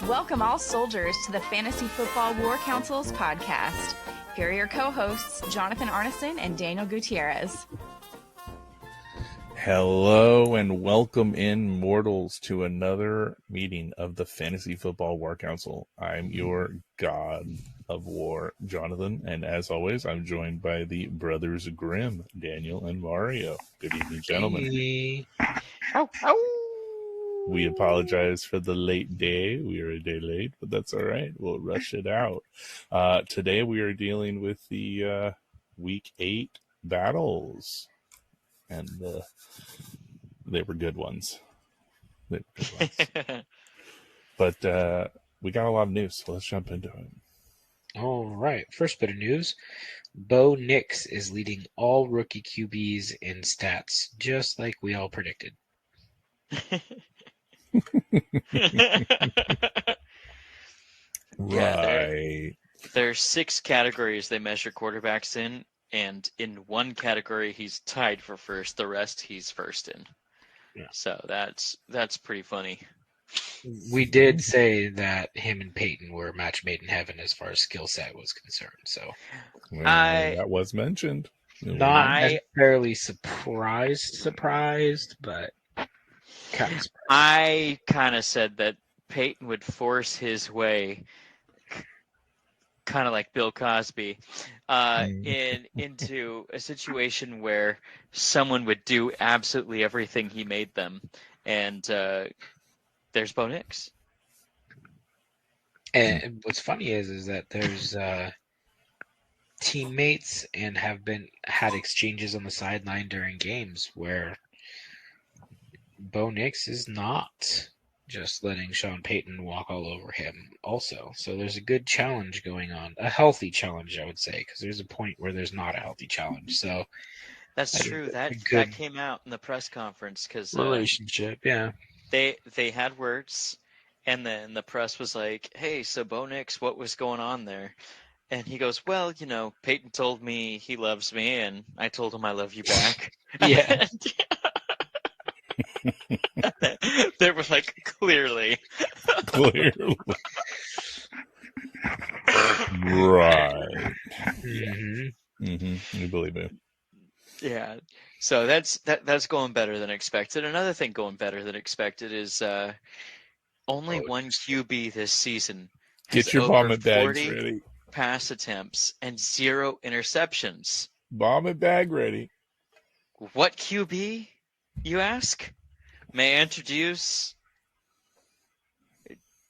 Welcome all soldiers to the Fantasy Football War Council's podcast. Here are your co-hosts, Jonathan Arneson and Daniel Gutierrez. Hello and welcome in, mortals, to another meeting of the Fantasy Football War Council. I'm your god of war, Jonathan, and as always, I'm joined by the Brothers Grimm, Daniel and Mario. Good evening, gentlemen. Hey. Ow, ow. We apologize for the late day. We are a day late, but that's all right. We'll rush it out. Today we are dealing with the Week 8 battles, and they were good ones. But we got a lot of news, so let's jump into it. All right. First bit of news. Bo Nix is leading all rookie QBs in stats, just like we all predicted. Right. There's 6 categories they measure quarterbacks in, and in one category he's tied for first. The rest he's first in. Yeah. So that's pretty funny. We did say that him and Peyton were a match made in heaven as far as skill set was concerned. So Well, that was mentioned. not necessarily surprised, but kind of surprised. I kind of said that Peyton would force his way, kind of like Bill Cosby, into a situation where someone would do absolutely everything he made them, and there's Bo Nix. And what's funny is that there's teammates and have had exchanges on the sideline during games where Bo Nix is not just letting Sean Payton walk all over him also. So there's a good challenge going on. A healthy challenge, I would say, because there's a point where there's not a healthy challenge. So That's true. That came out in the press conference because relationship, yeah. They had words, and then the press was like, "Hey, so Bo Nix, what was going on there?" And he goes, "Well, Peyton told me he loves me, and I told him I love you back." Yeah. They were like, clearly. Right. Mm-hmm. You believe it. Yeah. So that's going better than expected. Another thing going better than expected is only one QB this season has Get your over vomit bags 40 ready. pass attempts and 0 interceptions. Vomit bag ready. What QB, you ask? May I introduce,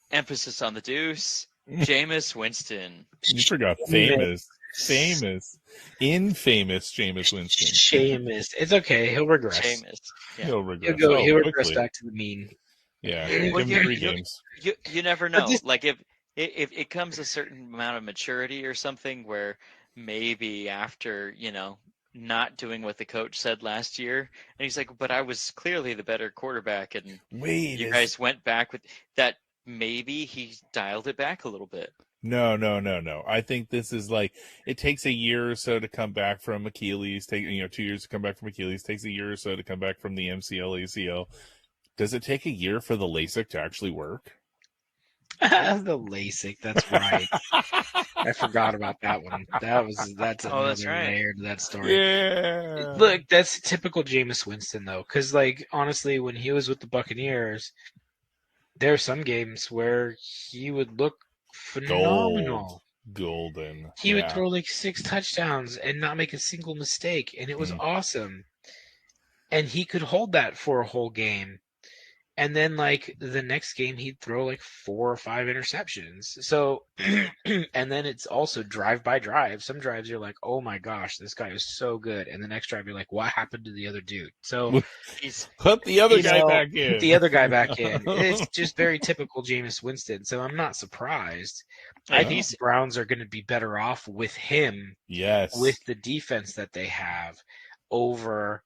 emphasis on the deuce, Jameis Winston. You forgot famous, infamous Jameis Winston. Seamus. It's okay. He'll regress. Jameis. Yeah. He'll regress. He'll regress quickly. back to the mean. Yeah, Well, give him 3 games. You never know. Like if it comes a certain amount of maturity or something where maybe after, not doing what the coach said last year, and he's like, but I was clearly the better quarterback, and you guys went back with that. Maybe he dialed it back a little bit. No. I think this is like, it takes a year or so to come back from Achilles. 2 years to come back from Achilles. Takes a year or so to come back from the MCL, ACL. Does it take a year for the LASIK to actually work? The LASIK, that's right. I forgot about that one. That's another layer to that story. Yeah. Look, that's typical Jameis Winston though, because honestly, when he was with the Buccaneers, there are some games where he would look phenomenal. Golden. He would throw like 6 touchdowns and not make a single mistake, and it was awesome. And he could hold that for a whole game. And then, the next game, he'd throw, 4 or 5 interceptions. So, and then it's also drive by drive. Some drives you're like, oh my gosh, this guy is so good. And the next drive, you're like, what happened to the other dude? So, put the other guy back in. Put the other guy back in. It's just very typical Jameis Winston. So I'm not surprised. I think the Browns are going to be better off with him. Yes. With the defense that they have over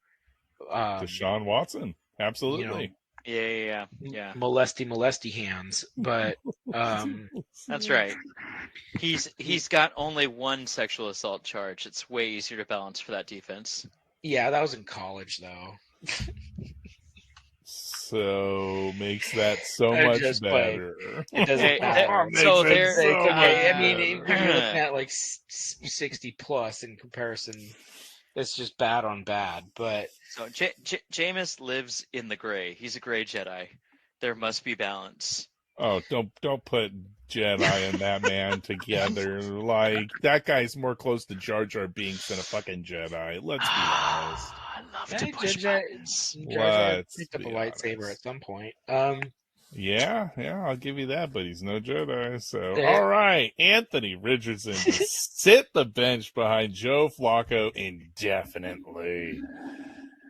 Deshaun Watson. Absolutely. Yeah. Molesty hands, but that's right. He's got only one sexual assault charge. It's way easier to balance for that defense. Yeah, that was in college though. so makes that so I much just played. better. It doesn't Hey, matter. Makes so it there, so It's okay. I much mean, better. when you're looking at like 60 plus in comparison, it's just bad on bad. But so Jameis lives in the gray. He's a gray Jedi. There must be balance. Oh, don't put Jedi and that man together. Like, that guy's more close to Jar Jar Binks than a fucking Jedi. Let's be honest. I love Hey, to push Jar buttons. Jar Let's picked up a be lightsaber honest. at some point. Yeah, I'll give you that, but he's no Jedi. So, There- all right, Anthony Richardson to sit the bench behind Joe Flacco indefinitely.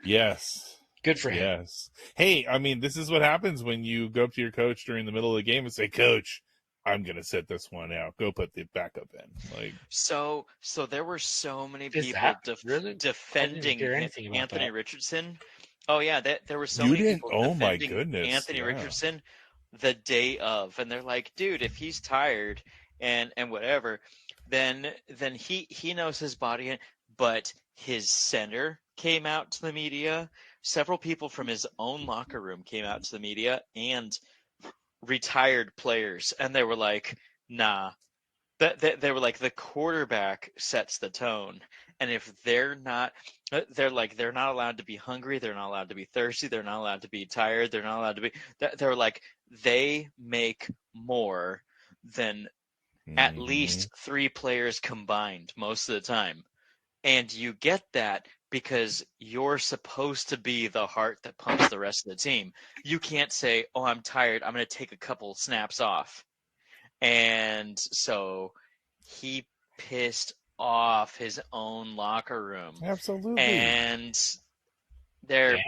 Yes. Good for him. Yes. Hey, I mean, this is what happens when you go up to your coach during the middle of the game and say, "Coach, I'm going to sit this one out. Go put the backup in." Like, So there were so many Is people that really? I defending didn't hear anything about Anthony that. Richardson. Oh yeah, there were so You many didn't? people Oh, my defending goodness, Anthony yeah. Richardson the day of, and they're like, dude, if he's tired and whatever, then he knows his body. But his center came out to the media. Several people from his own locker room came out to the media, and retired players, and they were like, nah. They were like, the quarterback sets the tone, and if they're not allowed to be hungry, they're not allowed to be thirsty, they're not allowed to be tired, they're not allowed to be. They're like, they make more than at least 3 players combined most of the time, and you get that because you're supposed to be the heart that pumps the rest of the team. You can't say, oh, I'm tired, I'm going to take a couple snaps off. And so he pissed off his own locker room. Absolutely. And they're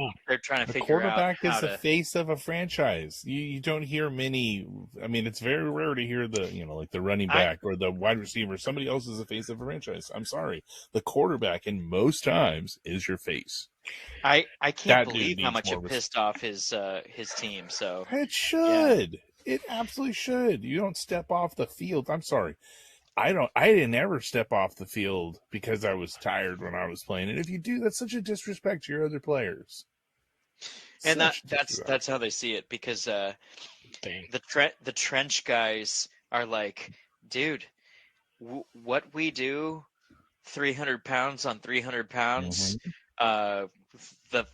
trying to The figure out quarterback how is the to. face of a franchise. You don't hear many. I mean, it's very rare to hear like the running back or the wide receiver. Somebody else is the face of a franchise. I'm sorry. The quarterback, in most times, is your face. I can't That believe dude how needs much more it pissed off his team. So It should. It absolutely should. You don't step off the field. I'm sorry. I didn't ever step off the field because I was tired when I was playing. And if you do, that's such a disrespect to your other players. and Such disrespect. that's how they see it, because the trench guys are like, dude, what we do, 300 pounds on 300 pounds, the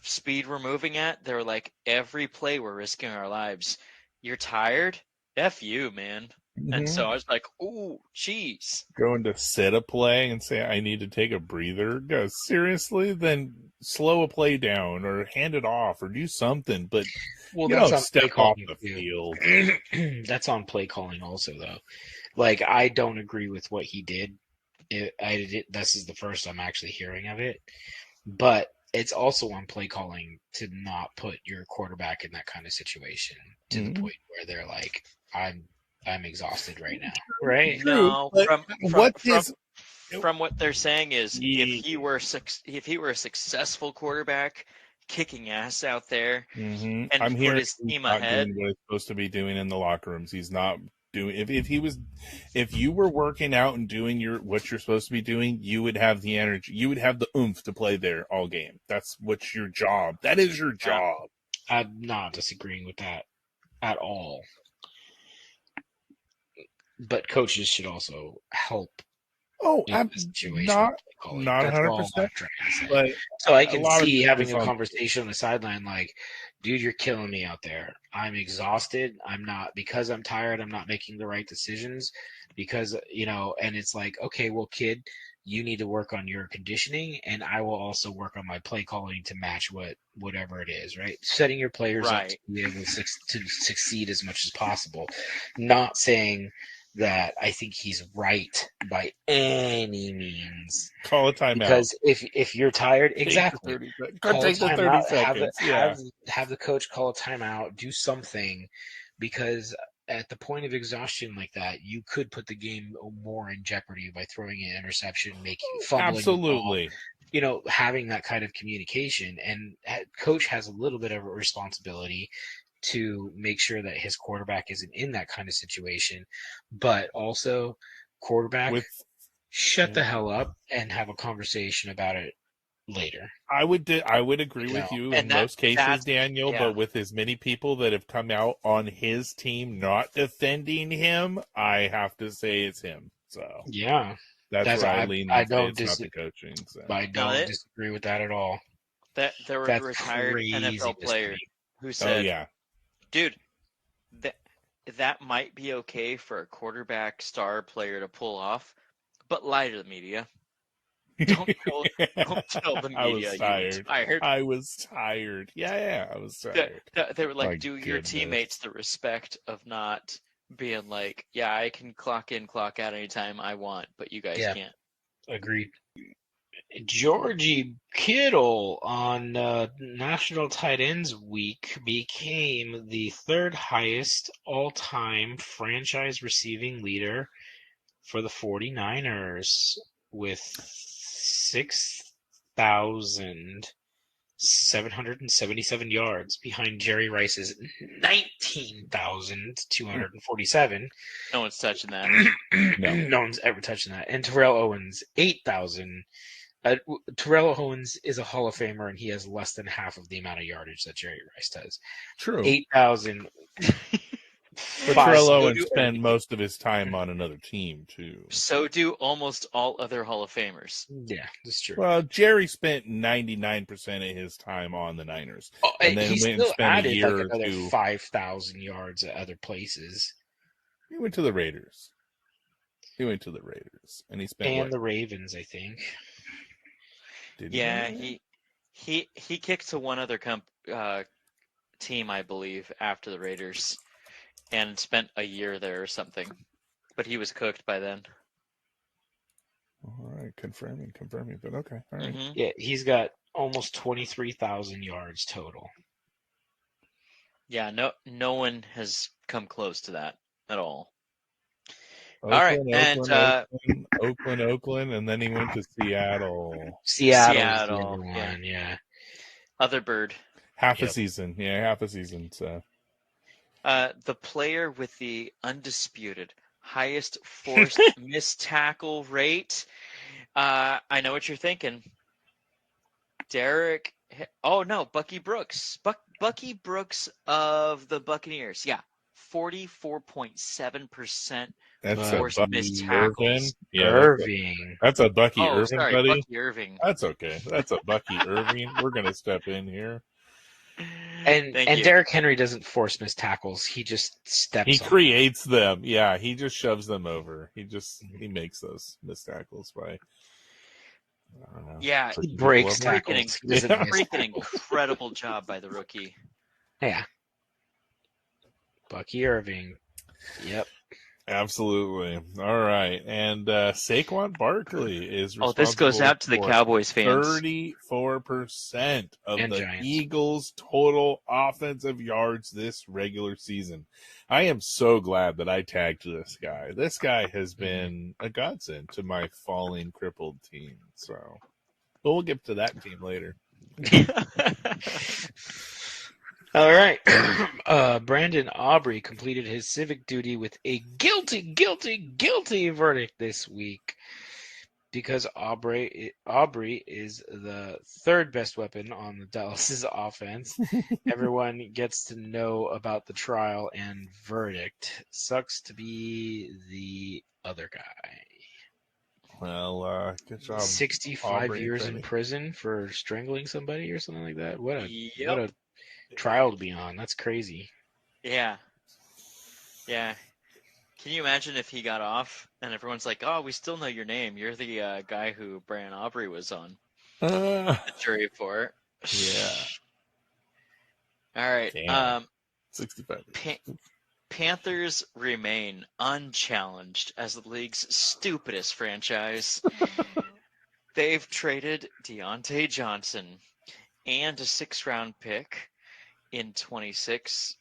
speed we're moving at, they're like, every play we're risking our lives. You're tired? F you, man. And so I was like, ooh, jeez. Going to sit a play and say, I need to take a breather? Go, seriously? Then slow a play down or hand it off or do something. But you don't step off the field. That's on play calling also, though. Like, I don't agree with what he did. This is the first I'm actually hearing of it. But it's also on play calling to not put your quarterback in that kind of situation to the point where they're like, I'm exhausted right now, right? No, from what they're saying is, if he were a successful quarterback, kicking ass out there, and I'm put hearing his team not ahead, doing what he's supposed to be doing in the locker rooms. He's not doing. If you were working out and doing what you're supposed to be doing, you would have the energy. You would have the oomph to play there all game. That's what's your job. That is your job. I'm not disagreeing with that at all. But coaches should also help. Oh, I'm not 100%. But so I can see having a conversation on the sideline like, dude, you're killing me out there. I'm exhausted. Because I'm tired, I'm not making the right decisions because, and it's like, okay, well, kid, you need to work on your conditioning and I will also work on my play calling to match whatever it is, right? Setting your players up to be able to succeed as much as possible. Not saying that I think he's right by any means. Call a timeout. Because if you're tired, exactly. Call take the 30 seconds. Have the coach call a timeout, do something, because at the point of exhaustion like that, you could put the game more in jeopardy by throwing an interception, fumbling. Absolutely. The ball, having that kind of communication. And coach has a little bit of a responsibility to make sure that his quarterback isn't in that kind of situation, but also quarterback, shut the hell up and have a conversation about it later. I would agree with you in And most cases, that's- Daniel, yeah. but with as many people that have come out on his team not defending him, I have to say it's him. So Yeah, that's where I lean I and say don't it's not the coaching. So. I don't disagree with that at all. There was a That's retired crazy NFL to player say. who Oh said, yeah, dude, that might be okay for a quarterback star player to pull off, but lie to the media. Don't tell the I media was you tired. retired. I was tired. Yeah, I was tired. They were like, My do your goodness. teammates the respect of not being like, yeah, I can clock in, clock out anytime I want, but you guys can't. Agreed. Georgie Kittle on National Tight Ends Week became the third highest all-time franchise receiving leader for the 49ers with 6,777 yards behind Jerry Rice's 19,247. No one's touching that. No one's ever touching that. And Terrell Owens, 8,000. Terrell Owens is a Hall of Famer, and he has less than half of the amount of yardage that Jerry Rice does. True. 8,000. But Terrell Owens spent most of his time on another team, too. So do almost all other Hall of Famers. Yeah, that's true. Well, Jerry spent 99% of his time on the Niners. And then he went and spent a year like another or two. 5,000 yards at other places. He went to the Raiders. And he spent the Ravens, I think. He kicked to one other team, I believe, after the Raiders, and spent a year there or something. But he was cooked by then. All right, confirming. But okay, all right. Mm-hmm. Yeah, he's got almost 23,000 yards total. Yeah, no one has come close to that at all. Oakland, and then he went to Seattle. Seattle, yeah. Other bird. Half a season. So. The player with the undisputed highest forced missed tackle rate. I know what you're thinking. Bucky Brooks. Bucky Brooks of the Buccaneers. Yeah, 44.7%. That's forced missed tackles. Irving. Yeah, that's a Bucky Irving, sorry, buddy. Bucky Irving. That's okay. That's a Bucky Irving. We're gonna step in here. And Derrick Henry doesn't force missed tackles. He just steps. He creates them. Yeah, he just shoves them over. He makes those missed tackles by. I don't know. Yeah, he breaks tackles. Freaking incredible job by the rookie. Yeah. Bucky Irving. Yep. Absolutely. All right. And Saquon Barkley is responsible this goes out to the Cowboys fans. 34% of the Giants. Eagles' total offensive yards this regular season. I am so glad that I tagged this guy. This guy has been a godsend to my falling crippled team. So, but we'll get to that team later. All right. Brandon Aubrey completed his civic duty with a guilty verdict this week because Aubrey is the third best weapon on the Dallas' offense. Everyone gets to know about the trial and verdict. Sucks to be the other guy. Well, good job. 65 Aubrey, years in prison for strangling somebody or something like that. What a trial to be on. That's crazy. Yeah. Can you imagine if he got off and everyone's like, "Oh, we still know your name. You're the guy who Brandon Aubrey was on the jury for." Yeah. All right. Damn. 65. Panthers remain unchallenged as the league's stupidest franchise. They've traded Deontay Johnson and a 6th-round pick in 2026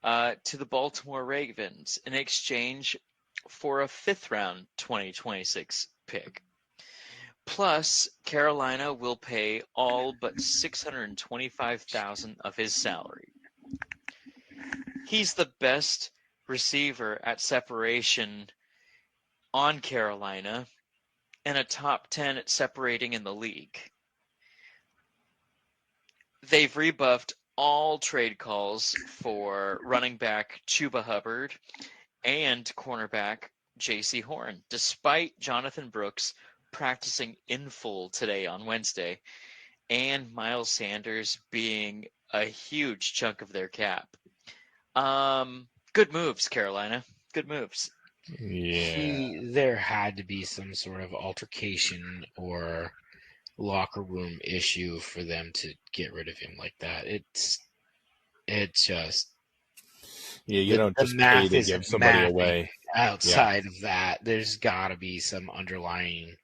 to the Baltimore Ravens in exchange for a 5th-round 2026 pick. Plus, Carolina will pay all but $625,000 of his salary. He's the best receiver at separation on Carolina, and a top 10 at separating in the league. They've rebuffed all trade calls for running back Chuba Hubbard and cornerback J.C. Horn, despite Jonathan Brooks practicing in full today on Wednesday, and Miles Sanders being a huge chunk of their cap. Good moves, Carolina. Good moves. Yeah. There had to be some sort of altercation or locker room issue for them to get rid of him like that. It just Yeah, you don't the just pay math to isn't give somebody mathing. away. Outside of that, there's got to be some underlying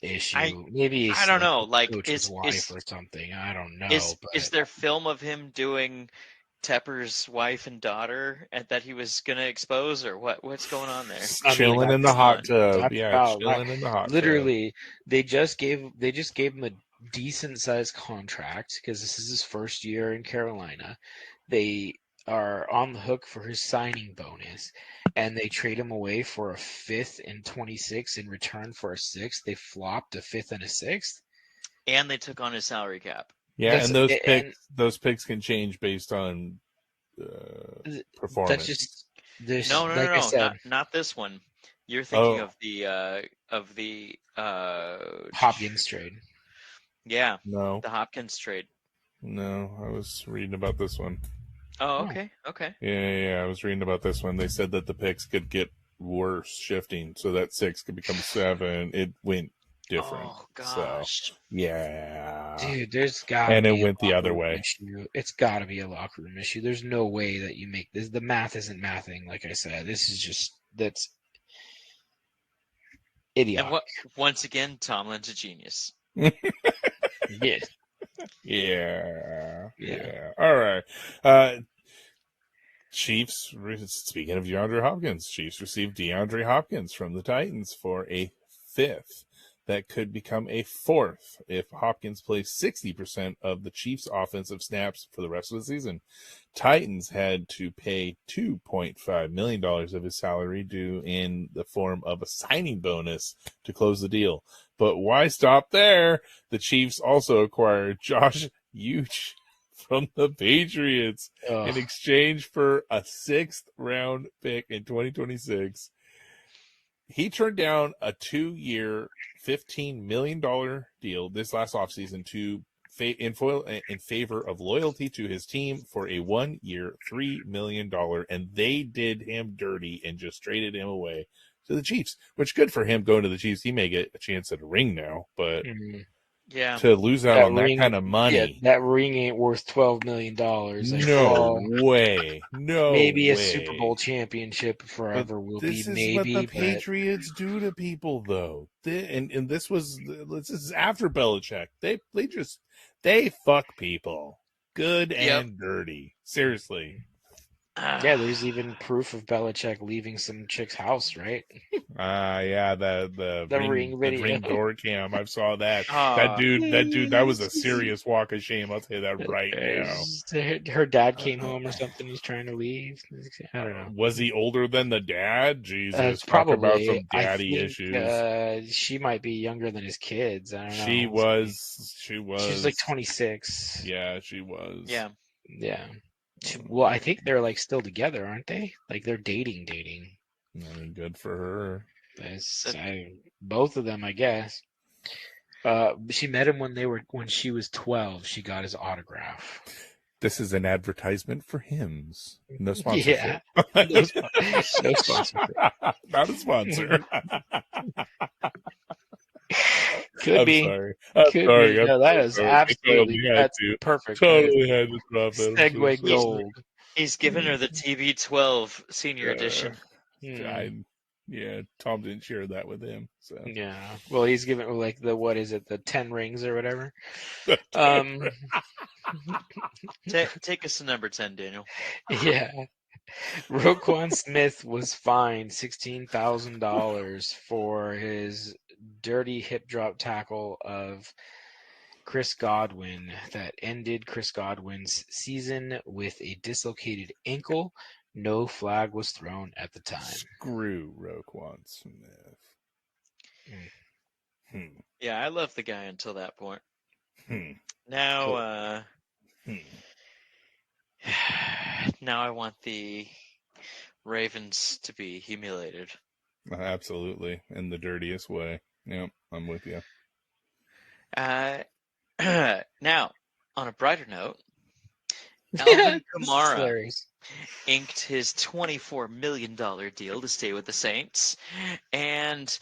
issue. Maybe it's I don't like know. the Like, coach's wife or something. I don't know. is there film of him doing Tepper's wife and daughter that he was gonna expose, or what's going on there? Chilling in the hot Come on. tub. That's Yeah, about chilling in the hot tub. literally. They just gave him a decent sized contract because this is his first year in Carolina. They are on the hook for his signing bonus, and they trade him away for a fifth and 26 in return for a sixth. They flopped a fifth and a sixth. And they took on his salary cap. Yeah, That's- and those picks can change based on performance. That's just this. No, like I no, said, not this one. You're thinking Oh. of the Hopkins trade. Yeah, No, the Hopkins trade. no, I was reading about this one. Oh, okay. Yeah, I was reading about this one. They said that the picks could get worse shifting, so that 6 could become 7. It went different. Oh gosh. So, yeah. Dude, there's got And to it be went a the other locker room way. issue. It's got to be a locker room issue. There's no way that you make this. The math isn't mathing, like I said. This is just that's idiotic. And once again, Tomlin's a genius. Yeah. Yeah. All right. Chiefs, speaking of DeAndre Hopkins, Chiefs received DeAndre Hopkins from the Titans for a 5th that could become a 4th if Hopkins plays 60% of the Chiefs' offensive snaps for the rest of the season. Titans had to pay $2.5 million of his salary due in the form of a signing bonus to close the deal. But why stop there? The Chiefs also acquired Josh Uche from the Patriots in exchange for a 6th round pick in 2026. He turned down a 2-year, $15 million deal this last offseason in favor of loyalty to his team for a 1-year, $3 million, and they did him dirty and just traded him away to the Chiefs, which good for him going to the Chiefs. He may get a chance at a ring now, but yeah, to lose out on that kind of money. Yeah, that ring ain't worth $12 million. No way. No maybe way. a Super Bowl championship forever will be maybe. This is what the Patriots do to people, though. This is after Belichick. They fuck people, good and dirty. Seriously. Yeah, there's even proof of Belichick leaving some chick's house, right? Yeah, the ring video. the ring door cam. I saw that. That dude, that was a serious walk of shame. I'll tell you that right now. Her dad came home or something. He's trying to leave. I don't know. Was he older than the dad? Jesus, probably. Talk about some daddy issues. She might be younger than his kids. I don't know. She was. She was like 26. Yeah, she was. Yeah. Well, I think they're like still together, aren't they? Like they're dating. I mean, good for her. Both of them, I guess. She met him when she was 12. She got his autograph. This is an advertisement for Hims. No sponsorship. Yeah. No sponsorship. Not a sponsor. Could be. Sorry. Could be. No, that is absolutely that's perfect. Totally had to drop it. Segue gold. He's given her the TB12 senior edition. Tom didn't share that with him. So yeah, well, he's given like the 10 rings or whatever. Take us to number 10, Daniel. Yeah. Roquan Smith was fined $16,000 for his dirty hip drop tackle of Chris Godwin that ended Chris Godwin's season with a dislocated ankle. No flag was thrown at the time. Screw Roquan Smith. Yeah, I loved the guy until that point. Hmm. Now, Hmm. now I want the Ravens to be humiliated. Absolutely, in the dirtiest way. Yep, I'm with you. Now, on a brighter note, This Alvin is Kamara hilarious. inked his $24 million deal to stay with the Saints, and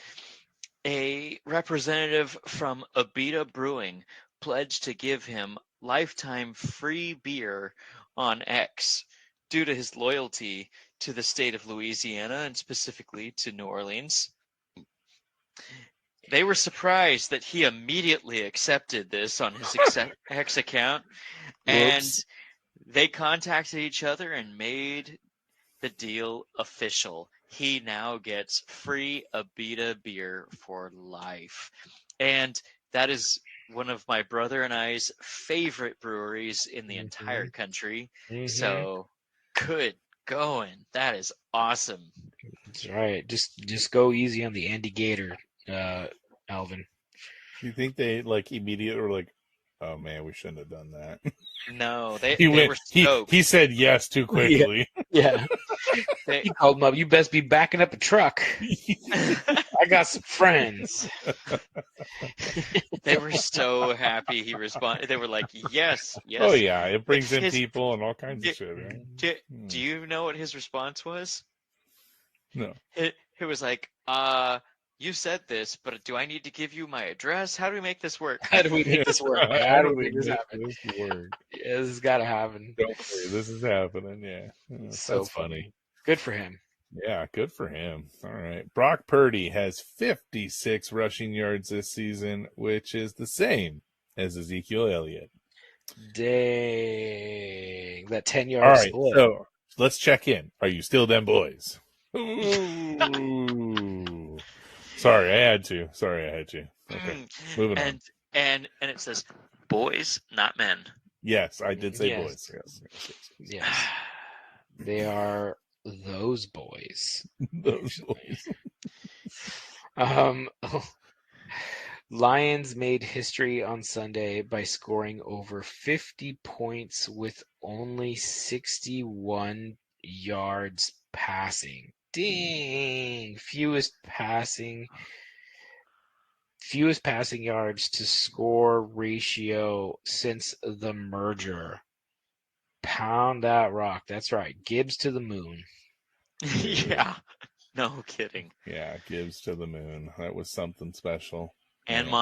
a representative from Abita Brewing pledged to give him lifetime free beer on X due to his loyalty to the state of Louisiana and specifically to New Orleans. They were surprised that he immediately accepted this on his X account, and Whoops. they contacted each other and made the deal official. He now gets free Abita beer for life. And that is one of my brother and I's favorite breweries in the entire country. So good going. That is awesome. That's right. Just go easy on the Andy Gator, Alvin. You think they like immediately were like, oh man, we shouldn't have done that. No, they He were went. stoked. He said yes too quickly. Yeah. They, He called him up. You best be backing up a truck. I got some friends. they were so happy he responded. They were like, yes, yes. Oh yeah, it brings in His- people and all kinds of shit, right? Do you know what his response was? No. It was like, you said this, but do I need to give you my address? How do we make this work? How do we make this work? How do we make this happen? This work? Yeah, this has got to happen. Don't worry, this is happening. Yeah, So that's funny. Good for him. Yeah, good for him. All right. Brock Purdy has 56 rushing yards this season, which is the same as Ezekiel Elliott. Dang. That 10-yard All right, split. so let's check in. Are you still them boys? Ooh. Sorry, I had to. Okay, moving on. And it says boys, not men. Yes, I did say Yes. boys. Yes. Yes. They are those boys. Those boys. Lions made history on Sunday by scoring over 50 points with only 61 yards passing. Dang! Fewest passing yards to score ratio since the merger. Pound that rock. That's right. Gibbs to the moon. Yeah, no kidding. Yeah, Gibbs to the moon. That was something special. And Yeah.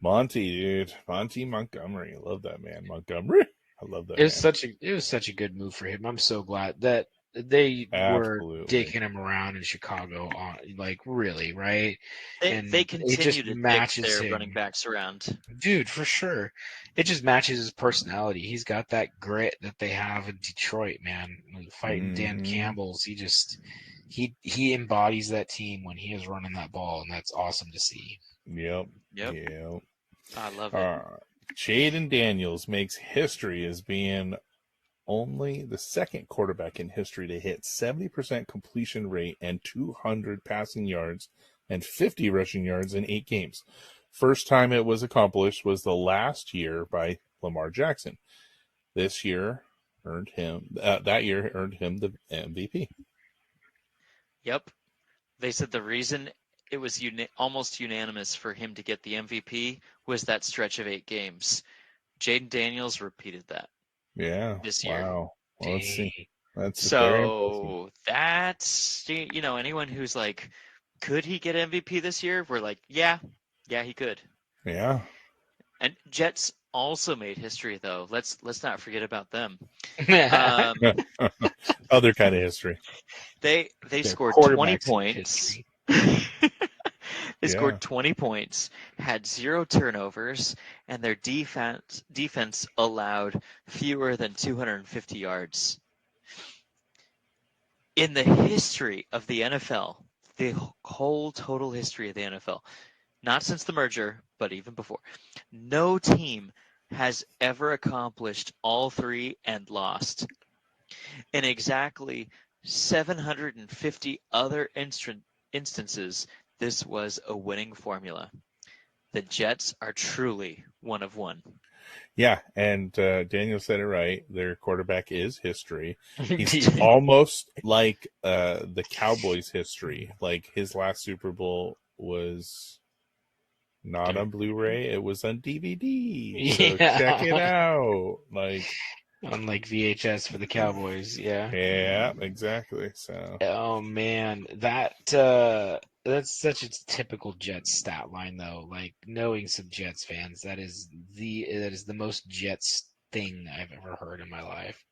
Monty, dude. Monty Montgomery. I love that man. Montgomery. I love that. It was such a good move for him. I'm so glad that they were dicking him around in Chicago. Like really, right? They continue to matches dick their him. running backs around. Dude, for sure. It just matches his personality. He's got that grit that they have in Detroit, man. Fighting Dan Campbell's. He embodies that team when he is running that ball, and that's awesome to see. Yep. I love it. Jaden Daniels makes history as being only the second quarterback in history to hit 70% completion rate and 200 passing yards and 50 rushing yards in 8 games. First time it was accomplished was the last year by Lamar Jackson. That year earned him the MVP. Yep. They said the reason it was almost unanimous for him to get the MVP was that stretch of 8 games. Jaden Daniels repeated that. Yeah. This year. Wow. Well, let's see. That's so that's anyone who's like, could he get MVP this year? We're like, yeah, he could. Yeah. And Jets also made history though. Let's not forget about them. Other kind of history. They scored 20 points. They scored 20 points, had 0 turnovers, and their defense allowed fewer than 250 yards. In the history of the NFL, the whole total history of the NFL, not since the merger, but even before, no team has ever accomplished all 3 and lost. In exactly 750 other instances, this was a winning formula. The Jets are truly one of one. Yeah, and Daniel said it right. Their quarterback is history. He's almost like the Cowboys' history. Like his last Super Bowl was not on Blu-ray; it was on DVD. So check it out. Like unlike VHS for the Cowboys, yeah, exactly. So Oh man, that's such a typical Jets stat line though. Like knowing some Jets fans, that is the most Jets thing I've ever heard in my life.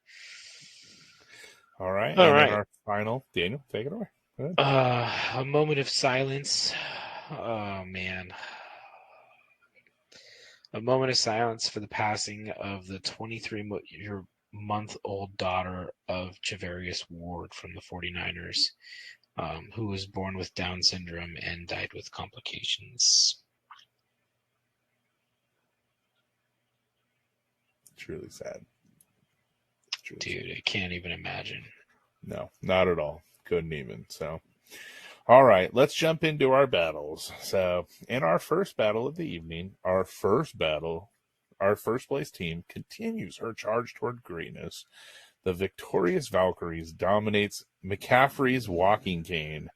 all right, All and then right. our final, Daniel, take it away. Go ahead. A moment of silence. Oh man. A moment of silence for the passing of the 23-month-old daughter of Javarius Ward from the 49ers, who was born with Down syndrome and died with complications. It's really sad. Dude, I can't even imagine. No, not at all. Couldn't even. So, all right, let's jump into our battles. So, in our first battle of the evening, our first place team continues her charge toward greatness. The victorious Valkyries dominates McCaffrey's walking cane,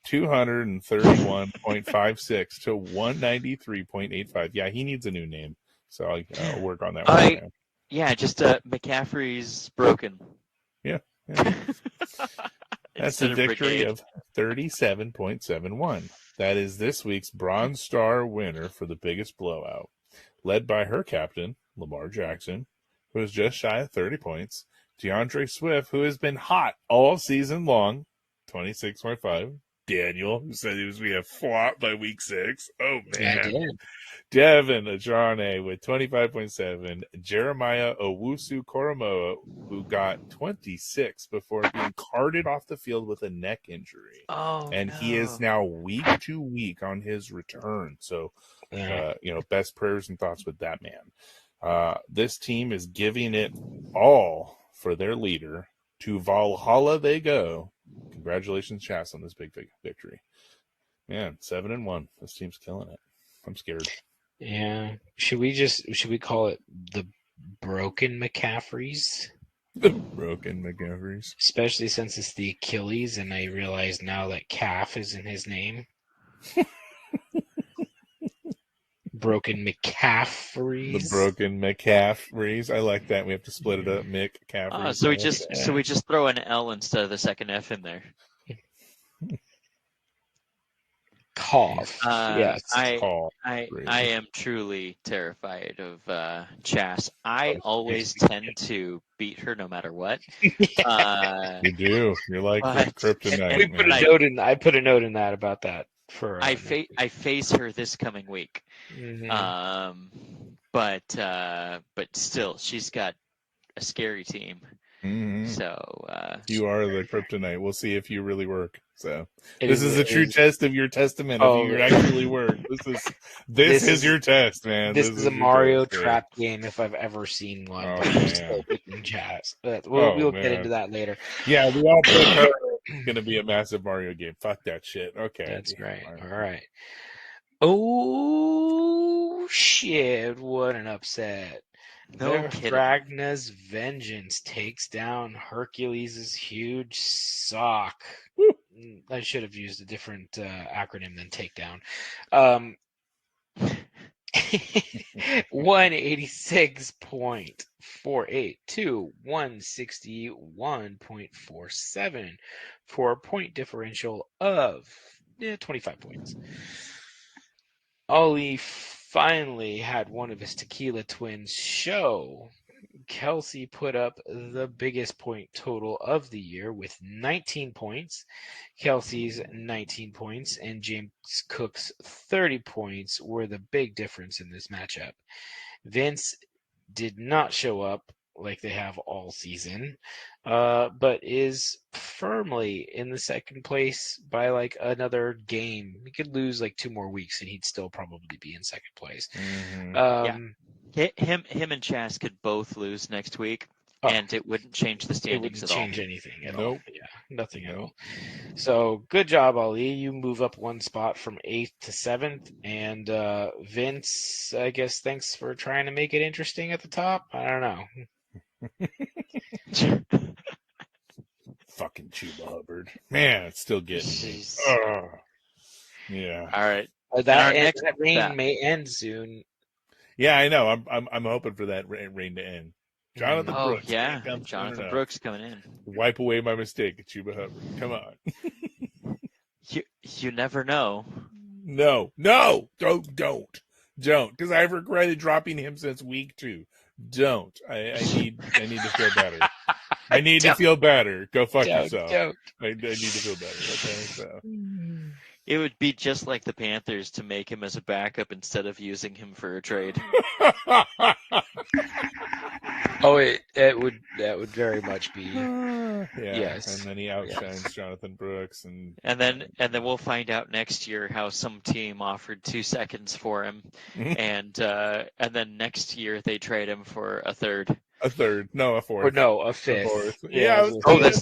231.56 to 193.85. Yeah, he needs a new name, so I'll work on that right now. Yeah, just McCaffrey's broken. Yeah. That's a victory of 37.71. That is this week's Bronze Star winner for the biggest blowout, led by her captain, Lamar Jackson, who is just shy of 30 points, DeAndre Swift, who has been hot all season long, 26.5, Daniel, who said he was going to get flopped by week 6. Oh, man. I did. Devin Adrane with 25.7. Jeremiah Owusu-Koromoa, who got 26 before being carted off the field with a neck injury. He is now week to week on his return. So, best prayers and thoughts with that man. This team is giving it all for their leader. To Valhalla they go. Congratulations, Chas, on this big victory. Man, 7-1. This team's killing it. I'm scared. Yeah. Should we call it the Broken McCaffreys? The Broken McCaffreys. Especially since it's the Achilles, and I realize now that calf is in his name. Broken McCaffreys. The Broken McCaffreys. I like that. We have to split it up. McCaffreys. So we just throw an L instead of the second F in there. Cough. Yes. I am truly terrified of Chas. I always tend to beat her no matter what. You do. You're like kryptonite. I put a note in that about that. I face her this coming week. Mm-hmm. But still, she's got a scary team. Mm-hmm. So you are the kryptonite. We'll see if you really work. So this is a true test of your testament if you actually work. This is your test, man. This is a Mario trap game if I've ever seen one. Oh, I'm still picking Chas. We'll get into that later. Yeah, we all put her. It's gonna be a massive Mario game. Fuck that shit. Okay. That's right. All right. Oh shit! What an upset. No kidding. Ragna's Vengeance takes down Hercules' huge sock. I should have used a different acronym than takedown. 186.48 to 161.47 for a point differential of 25 points. Ollie finally had one of his tequila twins show. Kelsey put up the biggest point total of the year with 19 points. Kelsey's 19 points and James Cook's 30 points were the big difference in this matchup. Vince did not show up like they have all season, but is firmly in the second place by like another game. He could lose like 2 more weeks and he'd still probably be in second place. Mm-hmm. Him and Chas could both lose next week, and it wouldn't change the It standings wouldn't at all. change anything at all. Nope. Yeah, nothing at Nope. all. So good job, Ali. You move up one spot from 8th to 7th, and Vince, I guess, thanks for trying to make it interesting at the top. I don't know. Fucking Chuba Hubbard. Man, it's still getting me. Jeez. Ugh. Yeah. All right. That reign may end soon. Yeah, I know. I'm hoping for that reign to end. Jonathan Oh Brooks. yeah, man, come Jonathan soon enough. Brooks coming in. Wipe away my mistake, Chuba Hubbard. Come on. You never know. No, don't, because I've regretted dropping him since week 2. Don't. I need to feel better. I need to feel better. Go fuck yourself. Don't. I need to feel better. Okay, so. It would be just like the Panthers to make him as a backup instead of using him for a trade. Oh, that would very much be. Yeah. Yes. And then he outshines Jonathan Brooks, and then we'll find out next year how some team offered 2 seconds for him, and then next year they trade him for a third. A third, no, a fourth. Or no, a fifth. A fourth. Yeah.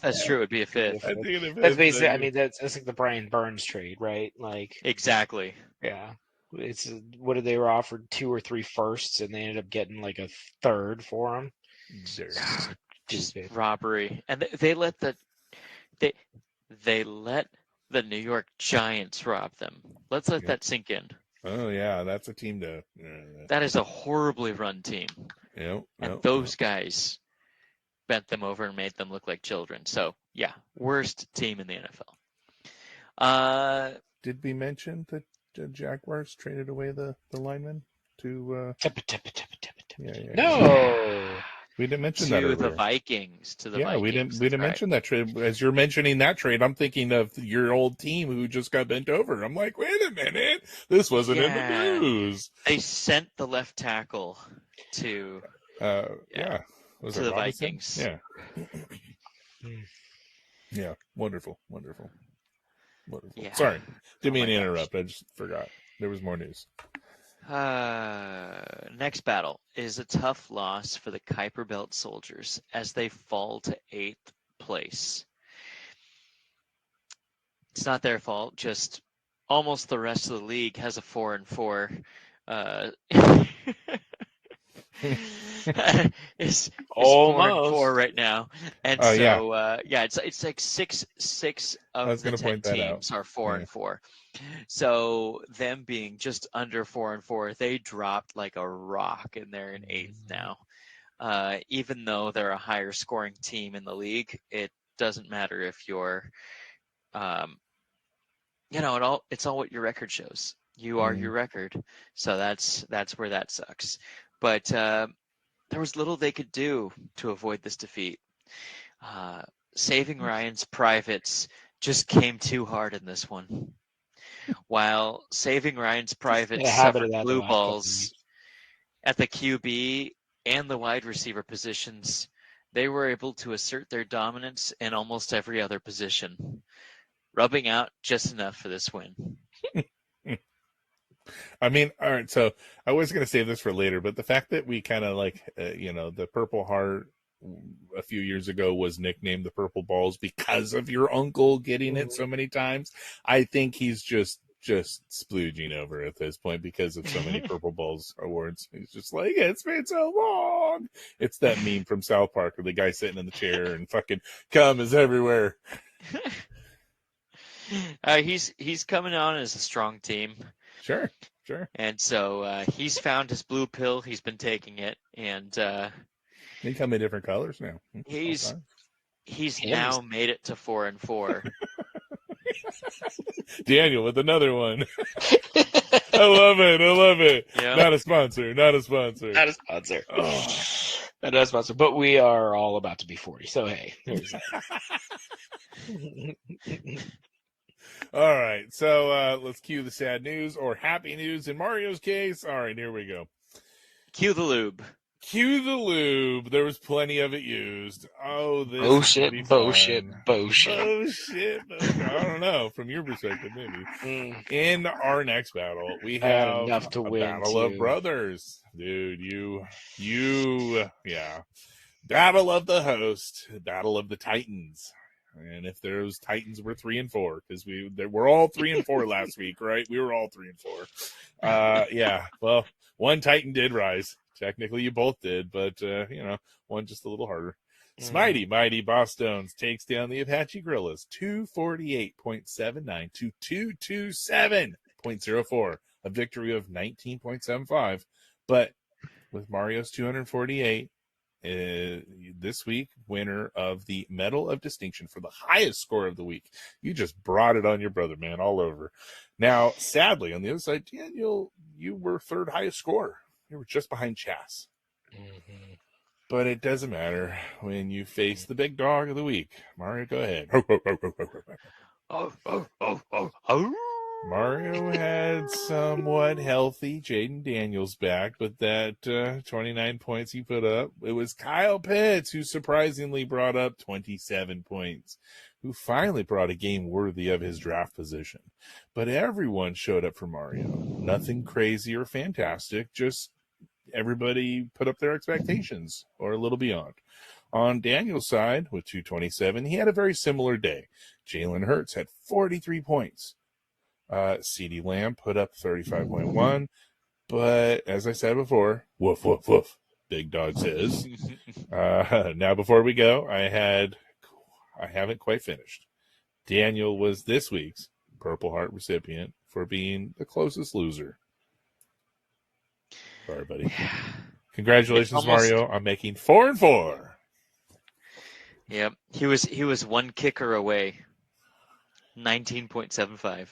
That's true. It'd be a fifth. That's basically. I mean, that's like the Brian Burns trade, right? Like Exactly. yeah. It's what did they were offered 2 or 3 firsts, and they ended up getting like a third for him. Just robbery, and they let the New York Giants rob them. Let's let that sink in. Oh yeah, that's a team to. That is a horribly run team. Yep. And those guys bent them over and made them look like children. So yeah, worst team in the NFL. Did we mention that the Jaguars traded away the lineman to? No. We didn't mention that earlier. To the Vikings. We didn't mention that trade. As you're mentioning that trade, I'm thinking of your old team who just got bent over. I'm like, wait a minute, this wasn't in the news. They sent the left tackle to Was to it the Robinson? Vikings. Yeah. Yeah. Wonderful. Yeah. Sorry, didn't mean to gosh. interrupt. I just forgot there was more news. Next battle is a tough loss for the Kuiper Belt Soldiers as they fall to 8th place. It's not their fault, just almost the rest of the league has a 4-4. It's 4-4 right now, and it's like 6 of the 10 teams are 4-4. So them being just under 4-4, they dropped like a rock, and they're in 8th now. Even though they're a higher scoring team in the league, it doesn't matter if you're, it's all what your record shows. You are your record, so that's where that sucks. But there was little they could do to avoid this defeat. Saving Ryan's privates just came too hard in this one. While Saving Ryan's privates suffered blue balls at the QB and the wide receiver positions, they were able to assert their dominance in almost every other position, rubbing out just enough for this win. I mean, all right, so I was going to save this for later, but the fact that we kind of like, the Purple Heart a few years ago was nicknamed the Purple Balls because of your uncle getting it so many times. I think he's just splooging over at this point because of so many Purple Balls awards. He's just like, it's been so long. It's that meme from South Park where the guy sitting in the chair and fucking cum is everywhere. He's coming on as a strong team. Sure. And so he's found his blue pill. He's been taking it, and they come in different colors now. He's now made it to 4-4. Daniel with another one. I love it. Yeah. Not a sponsor. Not a sponsor. Oh. Not a sponsor. But we are all about to be 40. So hey, there's that. All right, so let's cue the sad news or happy news in Mario's case. All right, here we go. Cue the lube. There was plenty of it used. Oh, this bullshit. I don't know. From your perspective, maybe. In our next battle, we have enough to win. Battle of Brothers, dude. Yeah. Battle of the host, Battle of the Titans. And if those Titans were 3-4, because we're all 3-4 last week, right? We were all 3-4. Yeah. Well, one Titan did rise. Technically, you both did, but one just a little harder. Smitey Mighty Boss Stones takes down the Apache Gorillas 248.79 to 227.04. A victory of 19.75. But with Mario's 248, this week, winner of the Medal of Distinction for the highest score of the week. You just brought it on your brother, man, all over. Now, sadly, on the other side, Daniel, you were third highest score. You were just behind Chas. Mm-hmm. But it doesn't matter when you face the big dog of the week. Mario, go ahead. Mario had somewhat healthy Jaden Daniels back, but that 29 points he put up, it was Kyle Pitts who surprisingly brought up 27 points, who finally brought a game worthy of his draft position. But everyone showed up for Mario. Nothing crazy or fantastic, just everybody put up their expectations or a little beyond. On Daniel's side, with 227, he had a very similar day. Jalen Hurts had 43 points. CeeDee Lamb put up 35.1. But as I said before, woof, woof, woof, Big Dog says. Now, before we go, I haven't quite finished. Daniel was this week's Purple Heart recipient for being the closest loser. Sorry, buddy. Congratulations, Mario, on making 4-4. Yep, he was one kicker away. 19.75.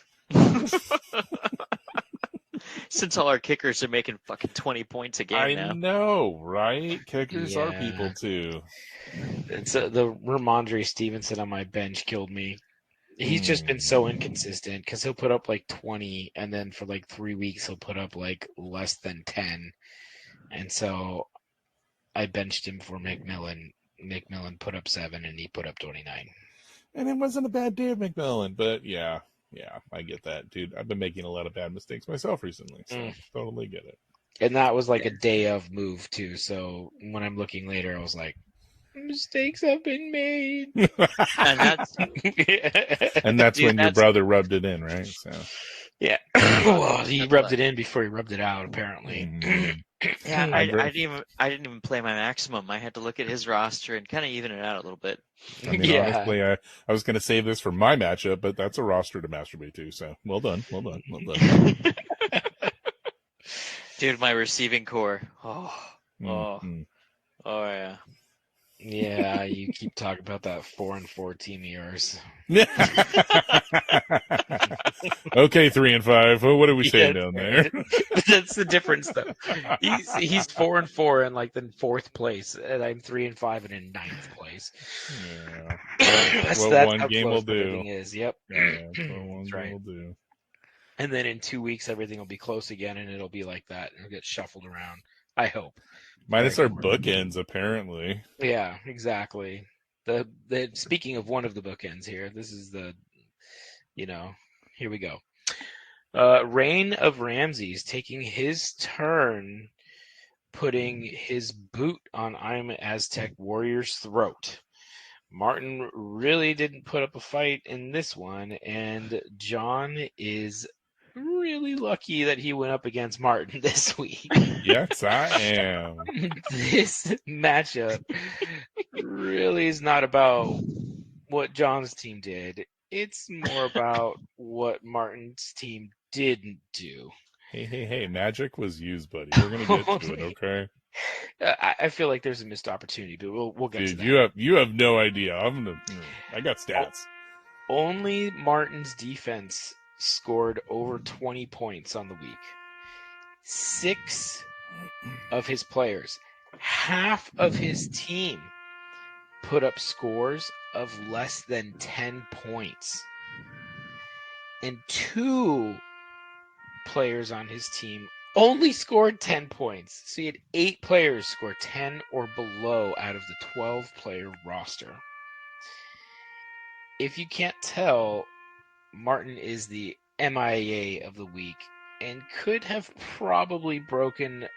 Since all our kickers are making fucking 20 points a game now. I know, right? Kickers are people too. It's the Ramondre Stevenson on my bench killed me. He's just been so inconsistent because he'll put up like 20, and then for like 3 weeks he'll put up like less than 10. And so I benched him for McMillan. McMillan put up 7, and he put up 29. And it wasn't a bad day of McMillan, but yeah, I get that, dude. I've been making a lot of bad mistakes myself recently, so totally get it. And that was like a day of move too. So when I'm looking later, I was like, mistakes have been made. and that's when your brother rubbed it in, right? So yeah. Well, he rubbed it in before he rubbed it out, apparently. Yeah, I didn't even play my maximum. I had to look at his roster and kind of even it out a little bit. I mean, honestly, I was going to save this for my matchup, but that's a roster to masturbate to. So well done. Dude, my receiving core. Oh yeah. Yeah, you keep talking about that 4-4 team of yours. Okay, 3-5. Well, what are we saying down there? That's the difference, though. He's 4-4 in like the 4th place, and I'm 3-5 and in 9th place. Yeah. That's one game will do. Is. Yep. Yeah, one game will do. And then in 2 weeks, everything will be close again, and it'll be like that. It'll get shuffled around. I hope. Minus our bookends, apparently. Yeah, exactly. Speaking of one of the bookends here, this is the, here we go. Reign of Ramses taking his turn, putting his boot on I'm Aztec Warrior's throat. Martin really didn't put up a fight in this one, and John is really lucky that he went up against Martin this week. Yes, I am. This matchup really is not about what John's team did. It's more about what Martin's team didn't do. Hey, magic was used, buddy. We're going to get to it, okay? I feel like there's a missed opportunity, but we'll get to that. You have no idea. I got stats. Only Martin's defense scored over 20 points on the week. 6 of his players, half of his team, put up scores of less than 10 points. And 2 players on his team only scored 10 points. So he had 8 players score 10 or below out of the 12-player roster. If you can't tell, Martin is the MIA of the week and could have probably broken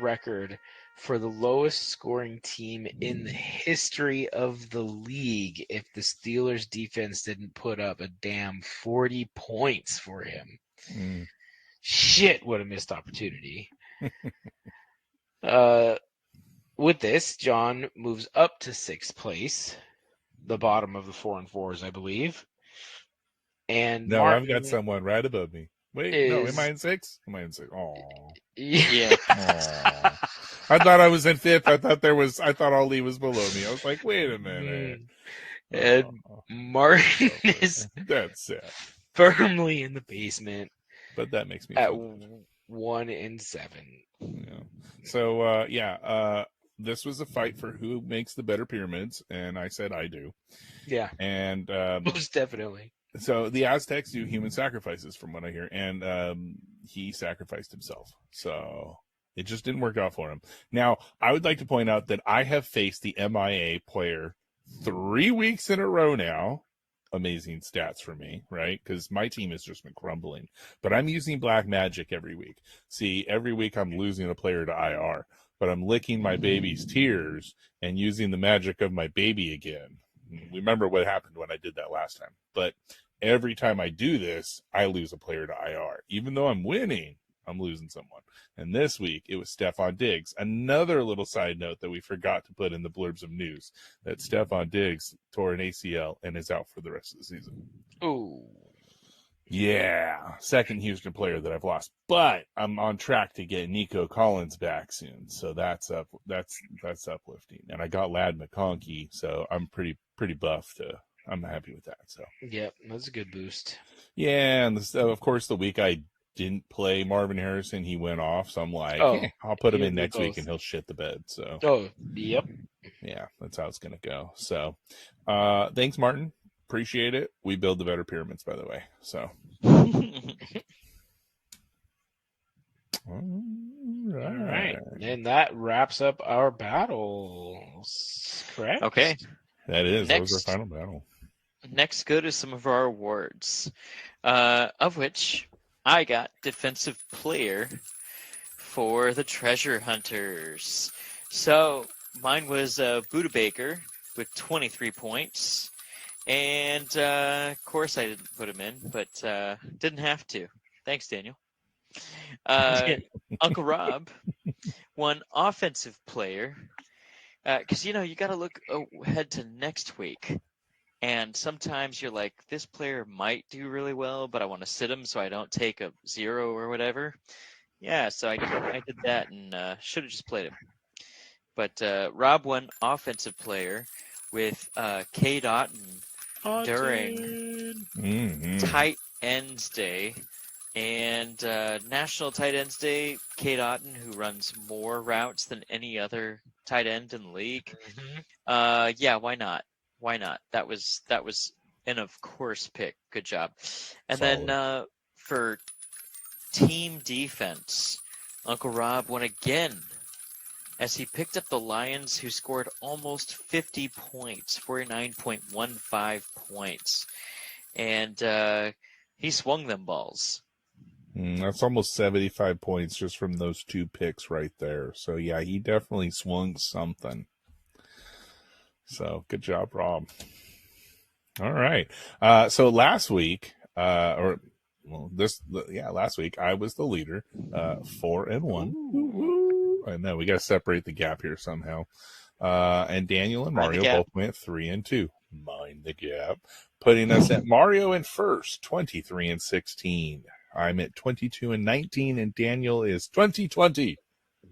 record for the lowest scoring team in the history of the league if the Steelers defense didn't put up a damn 40 points for him. Shit, what a missed opportunity. With this, John moves up to 6th place, the bottom of the 4 and 4s, I believe. And No, Martin I've got someone right above me. Wait, no, am I in 6? Am I in 6? Oh, Yeah. I thought I was in 5th. I thought Ali was below me. I was like, wait a minute. And Martin is that's sad. Firmly in the basement. But that makes me at feel 1-7. Yeah. So this was a fight for who makes the better pyramids, and I said I do. Yeah. And most definitely. So the Aztecs do human sacrifices, from what I hear, and he sacrificed himself. So it just didn't work out for him. Now, I would like to point out that I have faced the MIA player 3 weeks in a row now. Amazing stats for me, right? Because my team has just been crumbling. But I'm using black magic every week. See, every week I'm losing a player to IR, but I'm licking my baby's tears and using the magic of my baby again. Remember what happened when I did that last time. But every time I do this, I lose a player to IR. Even though I'm winning, I'm losing someone. And this week, it was Stephon Diggs. Another little side note that we forgot to put in the blurbs of news, that Stephon Diggs tore an ACL and is out for the rest of the season. Oh. Yeah, second Houston player that I've lost. But I'm on track to get Nico Collins back soon. So that's uplifting. And I got Ladd McConkey, so I'm pretty buffed. I'm happy with that. So yep, that's a good boost. Yeah, and of course the week I didn't play Marvin Harrison, he went off. So I'm like, I'll put him in next week and he'll shit the bed. So yep. Yeah, that's how it's gonna go. So thanks, Martin. Appreciate it. We build the better pyramids, by the way. So All right. And that wraps up our battles, correct? Okay. That was our final battle. Next, go to some of our awards, of which I got Defensive Player for the Treasure Hunters. So mine was Buda Baker with 23 points. And, of course, I didn't put him in, but didn't have to. Thanks, Daniel. Uncle Rob won Offensive Player because, you got to look ahead to next week. And sometimes you're like, this player might do really well, but I want to sit him so I don't take a 0 or whatever. Yeah, so I did that and should have just played him. But Rob won Offensive Player with K. Dotton during Tight Ends Day. And National Tight Ends Day, K. Dotton, who runs more routes than any other tight end in the league. Yeah, why not? Why not? That was an of course pick. Good job. And Solid. Then for team defense, Uncle Rob won again as he picked up the Lions, who scored almost 50 points, 49.15 points. And he swung them balls. That's almost 75 points just from those 2 picks right there. So, yeah, he definitely swung something. So, good job, Rob. All right. So last week, last week, I was the leader, 4-1. I know we got to separate the gap here somehow. And Daniel and Mario both went 3-2. Mind the gap. Putting us at Mario in first, 23-16. I'm at 22-19, and Daniel is 20-20.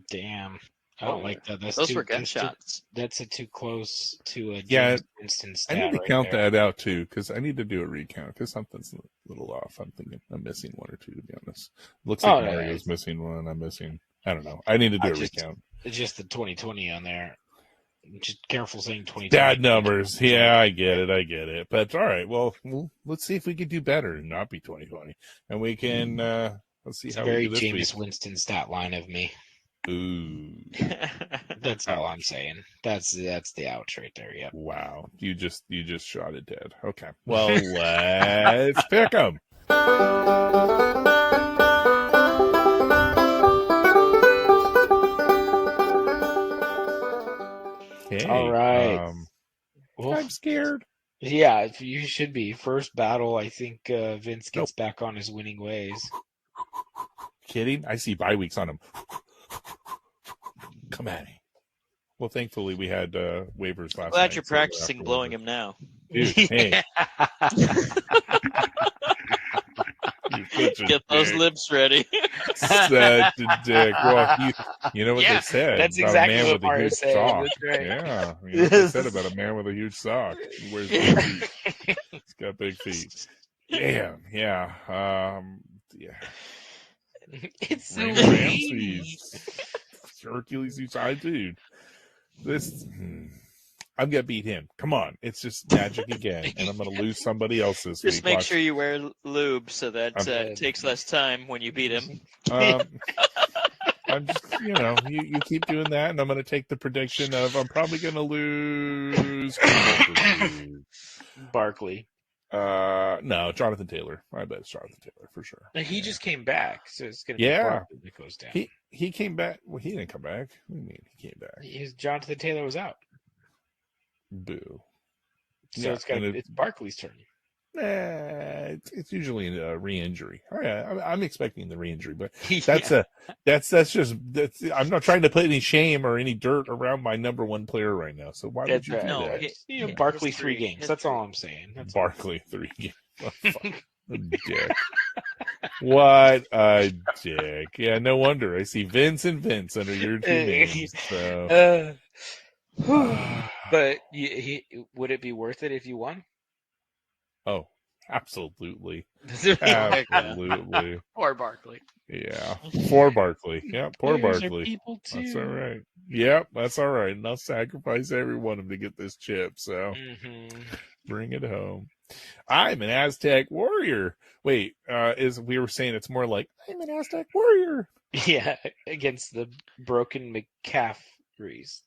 Damn. I don't like that. Those were gunshots. That's too close to a James Winston stat. I need to count that out too, because I need to do a recount because something's a little off. I'm thinking I'm missing 1 or 2, to be honest. Looks like Mario's missing 1. I'm missing. I don't know. I need to do a recount. It's just the 2020 on there. Just careful saying 2020. Bad numbers. Yeah, I get it. But all right. Well, let's see if we can do better and not be 2020, and we can. Let's see how we do this Jameis week. Winston stat line of me. Ooh. That's all I'm saying. That's the ouch right there. Yep. Wow. You just shot it dead. Okay. Well, let's pick them. scared? Yeah, you should be. First battle, I think Vince gets back on his winning ways. Kidding? I see bye weeks on him. Come at me. Well, thankfully we had waivers last Glad night. you're so we're practicing after blowing waivers. him now. Dude, hey. You're such a Get those dick. lips ready. Such a dick. Well, you know what Yeah, they said that's about exactly a man what with a Mario huge said. sock. That's right. Yeah, you know what they said about a man with a huge sock. He wears big feet. He's got big feet. Damn. Yeah. Yeah. It's so Raymond rainy. Ramsey's Hercules huge eye, dude. This. I'm gonna beat him. Come on, it's just magic again, and I'm gonna lose somebody else this week. Just make Watch. sure you wear lube so that it takes less time when you beat him. I'm just, you keep doing that, and I'm gonna take the prediction of I'm probably gonna lose. Barkley. No, Jonathan Taylor. I bet it's Jonathan Taylor for sure. He just came back, so it's gonna be Barkley that goes down. He came back. Well, he didn't come back. What do you mean he came back? Jonathan Taylor was out. Boo. So it's Barkley's turn. It's usually a re-injury. I'm expecting the re-injury, but Yeah. I'm not trying to put any shame or any dirt around my number one player right now. So why would you do No, that? Barkley history, 3 games. That's all I'm saying. Barkley 3 games. Oh, fuck. A dick. What a dick. Yeah, no wonder. I see Vince and Vince under your two names. So. But would it be worth it if you won? Oh, absolutely. Yeah. Absolutely. Or Barkley. Yeah. Poor Barkley. Yeah, poor Players are Barkley. people too. That's all right. Yep, that's all right. And I'll sacrifice every one of them to get this chip. So bring it home. I'm an Aztec warrior. Wait, we were saying it's more like I'm an Aztec warrior. Yeah, against the broken McCaffreys.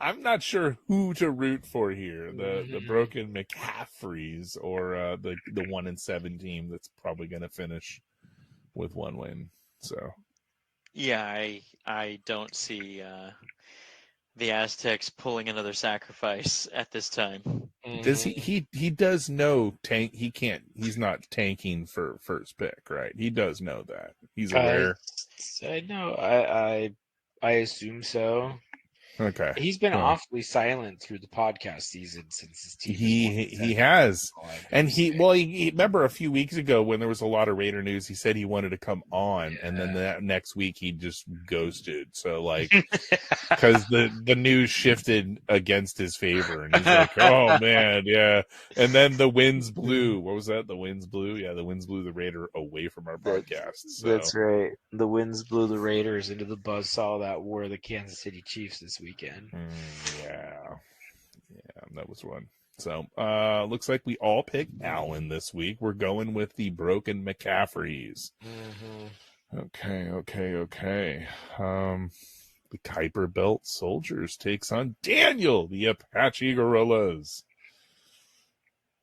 I'm not sure who to root for here. The broken McCaffreys or the 1-7 team that's probably going to finish with 1 win. So yeah, I don't see the Aztecs pulling another sacrifice at this time. Does he does know he's not tanking for first pick, right? He does know that. He's aware. I know. I assume so. Okay. He's been awfully silent through the podcast season since his team. He has, and he remember a few weeks ago when there was a lot of Raider news. He said he wanted to come on, and then that next week he just ghosted. So because the news shifted against his favor, and he's like, oh man, yeah. And then the winds blew. What was that? The winds blew. Yeah, the winds blew the Raider away from our broadcast. So. That's right. The winds blew the Raiders into the buzzsaw that were the Kansas City Chiefs this weekend. Yeah, that was one. So, looks like we all picked Allen this week. We're going with the broken McCaffreys. Okay. The Kuiper Belt Soldiers takes on Daniel, the Apache Gorillas.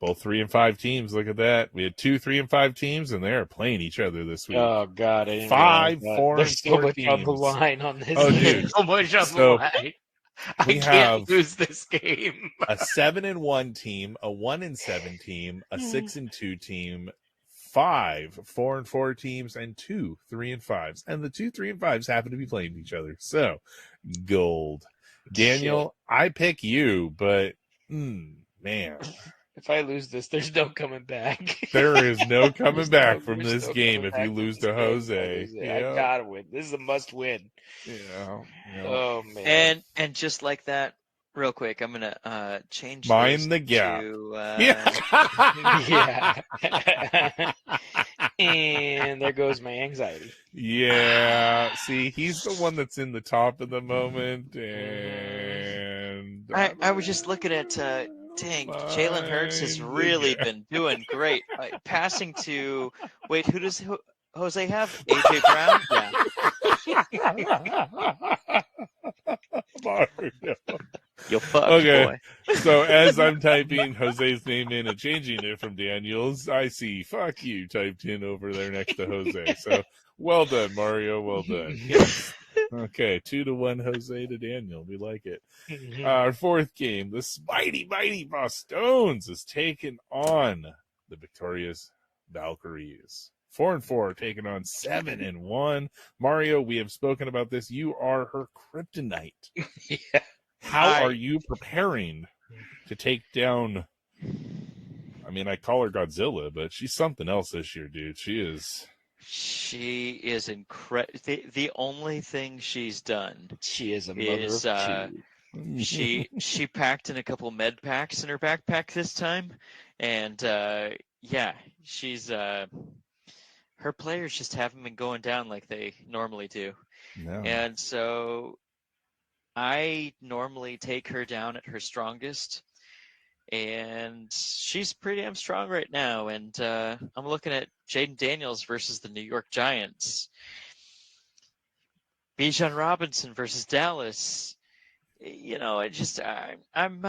Both 3-5 teams. Look at that. We had 2 3-5 teams, and they're playing each other this week. Oh God, I didn't 5, 4, There's so much on the line on this. Oh, dude, so much on the line. I can't lose this game. A 7-1 team, a 1-7 team, a 6-2 team, 5 4-4 teams, and 2 3-5s. And the 2 3-5s happen to be playing each other. So, gold. Daniel, I pick you, but man. If I lose this, there's no coming back. There is no coming back from this game if you lose to Jose. I gotta win. This is a must win. Yeah. Oh man. And just like that, real quick, I'm gonna change mind the gap. Yeah. And there goes my anxiety. Yeah. See, he's the one that's in the top of the moment, and I was just looking at. Dang, Jalen Hurts has really been doing great. Passing to, wait, who does Jose have? AJ Brown? Yeah. You'll fuck, boy. So as I'm typing Jose's name in and changing it from Daniel's, I see "fuck you" typed in over there next to Jose. So well done, Mario. Well done. Yes. Okay, 2-1 Jose to Daniel. We like it. Mhm. Our fourth game, the mighty Boston's is taking on the victorious Valkyries. 4-4, taking on 7-1. Mario, we have spoken about this. You are her kryptonite. Yeah. How are you preparing to take down? I mean, I call her Godzilla, but she's something else this year, dude. She is incredible. The only thing she's done She is a mother is of two. she packed in a couple med packs in her backpack this time, and yeah, she's her players just haven't been going down like they normally do, no. and so I normally take her down at her strongest, and she's pretty damn strong right now. And I'm looking at Jaden Daniels versus the New York Giants, Bijan Robinson versus Dallas. I'm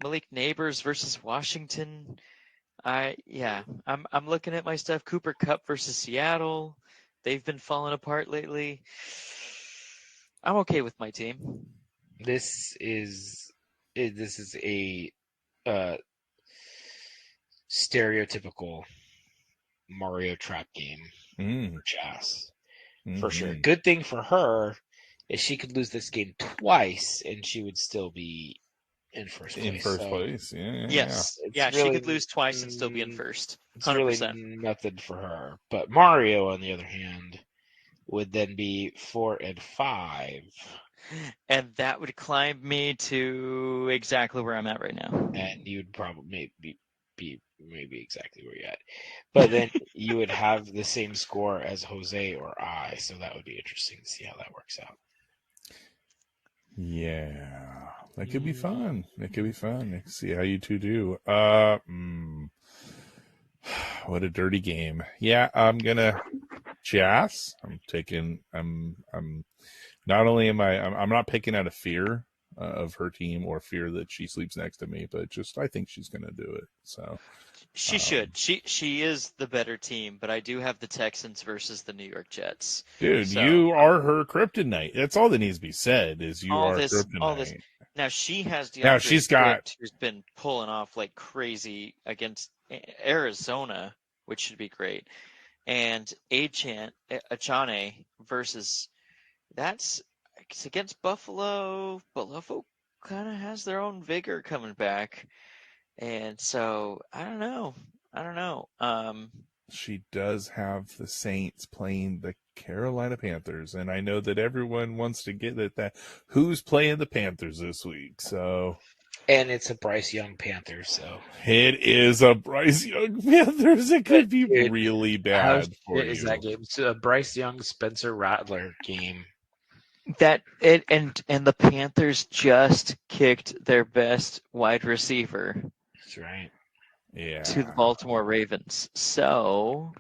Malik Neighbors versus Washington. I'm looking at my stuff. Cooper Kupp versus Seattle. They've been falling apart lately. I'm okay with my team. This is a stereotypical Mario trap game for Jazz. For sure. Good thing for her is she could lose this game twice and she would still be in first place. Yeah. Yes. Yeah, really, she could lose twice and still be in first. 100%. It's really nothing for her. But Mario, on the other hand, would then be 4-5. And that would climb me to exactly where I'm at right now. And you'd probably be maybe exactly where you're at. But then you would have the same score as Jose or I, so that would be interesting to see how that works out. Yeah, that could be fun. It could be fun. Let's see how you two do. What a dirty game. Yeah, I'm gonna Jazz. I'm not only I'm not picking out of fear of her team or fear that she sleeps next to me, but just I think she's gonna do it. So she should. She is the better team, but I do have the Texans versus the New York Jets. Dude, so, you are her kryptonite. That's all that needs to be said. Is you are kryptonite. All this. Now she has Now she's got who's been pulling off like crazy against Arizona, which should be great, and Achane versus it's against Buffalo. Buffalo kind of has their own vigor coming back, and so I don't know. She does have the Saints playing the Carolina Panthers, and I know that everyone wants to get at that. Who's playing the Panthers this week? So, and it's a Bryce Young Panther, so it is a Bryce Young Panthers. It could be really bad for you. Is that game? It's a Bryce Young Spencer Rattler game. And the Panthers just kicked their best wide receiver. That's right. Yeah. To the Baltimore Ravens. So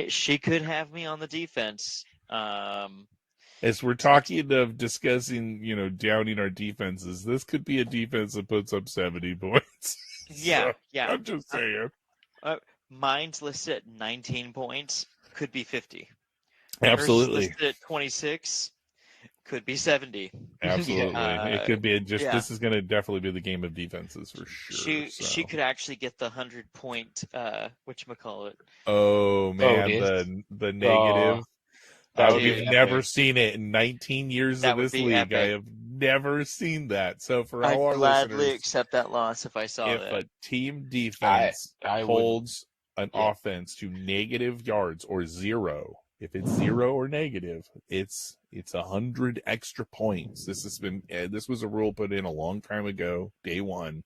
she could have me on the defense. As we're talking of discussing, downing our defenses, this could be a defense that puts up 70 points. Yeah, yeah. I'm just saying. Mine's listed at 19 points. Could be 50. Absolutely. Hers listed at 26. Could be 70. Absolutely. It could be this is going to definitely be the game of defenses for sure. She could actually get the 100-point, whatchamacallit. Oh, man, the negative. We've never seen it in 19 years of this league. Epic. I have never seen that. So for all our I'd gladly listeners, accept that loss if I saw if that. a team defense holds an offense to negative yards or 0, if it's 0 or negative, it's 100 extra points. This was a rule put in a long time ago, day one,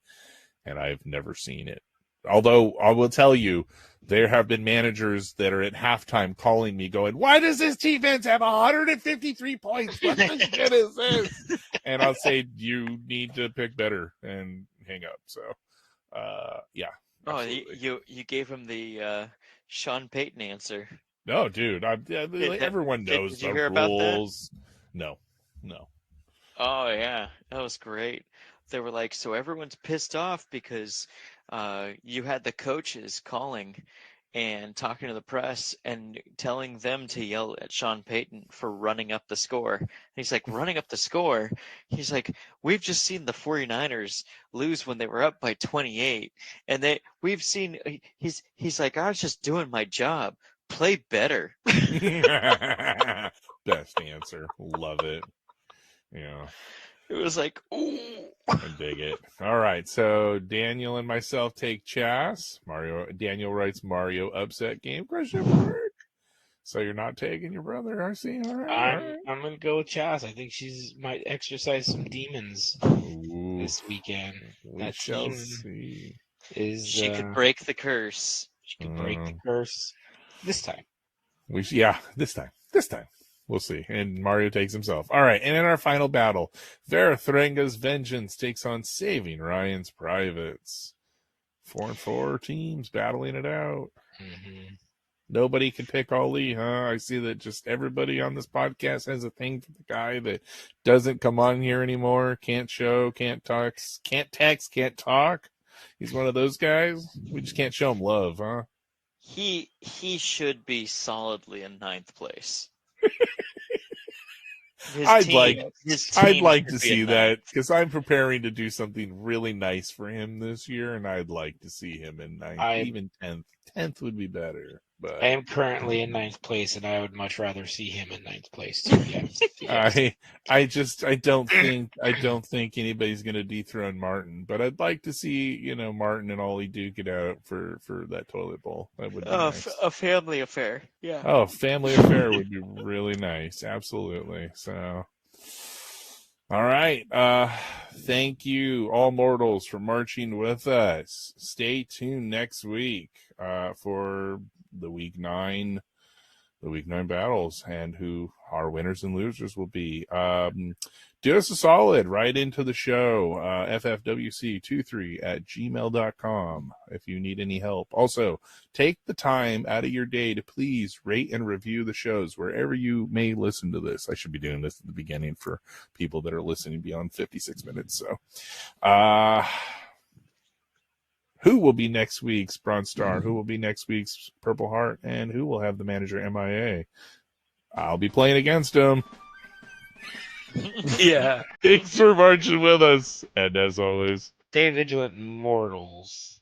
and I've never seen it. Although I will tell you, there have been managers that are at halftime calling me going, why does this defense have 153 points? What the shit is this? And I'll say, you need to pick better and hang up. So, yeah. Absolutely. Oh, you gave him the Sean Payton answer. No, dude. Everyone knows did you hear rules. About that? No. Oh, yeah. That was great. They were like, so everyone's pissed off because you had the coaches calling and talking to the press and telling them to yell at Sean Payton for running up the score. And he's like, running up the score? He's like, we've just seen the 49ers lose when they were up by 28. And we've seen, he's like, I was just doing my job. Play better. Best answer. Love it. Yeah. It was like, ooh. I dig it. All right, so Daniel and myself take Chas. Daniel writes Mario upset game question mark. So you're not taking your brother, I see. All right. I'm gonna go with Chas. I think she's might exercise some demons this weekend. We shall see. She could break the curse. She could break the curse this time. This time. We'll see. And Mario takes himself. All right. And in our final battle, Verathrenga's Vengeance takes on Saving Ryan's Privates. 4-4 teams battling it out. Mm-hmm. Nobody can pick Ali, huh? I see that just everybody on this podcast has a thing for the guy that doesn't come on here anymore, can't show, can't talk, can't text, can't talk. He's one of those guys. We just can't show him love, huh? He should be solidly in 9th place. I'd like to see that because I'm preparing to do something really nice for him this year, and I'd like to see him in 9th, even 10th. 10th would be better. But I am currently in 9th place, and I would much rather see him in 9th place too. Yes. I don't think anybody's going to dethrone Martin, but I'd like to see Martin and Ollie duke it out for that toilet bowl. That would be nice. A family affair. Yeah. Oh, family affair would be really nice. Absolutely. So, all right. Thank you, all mortals, for marching with us. Stay tuned next week for the week 9 battles and who our winners and losers will be. Do us a solid, write into the show, ffwc23@gmail.com if you need any help. Also, take the time out of your day to please rate and review the shows wherever you may listen to this. I should be doing this at the beginning for people that are listening beyond 56 minutes. So, who will be next week's Bronze Star? Who will be next week's Purple Heart? And who will have the manager MIA? I'll be playing against him. Yeah. Thanks for marching with us. And as always, stay vigilant, mortals.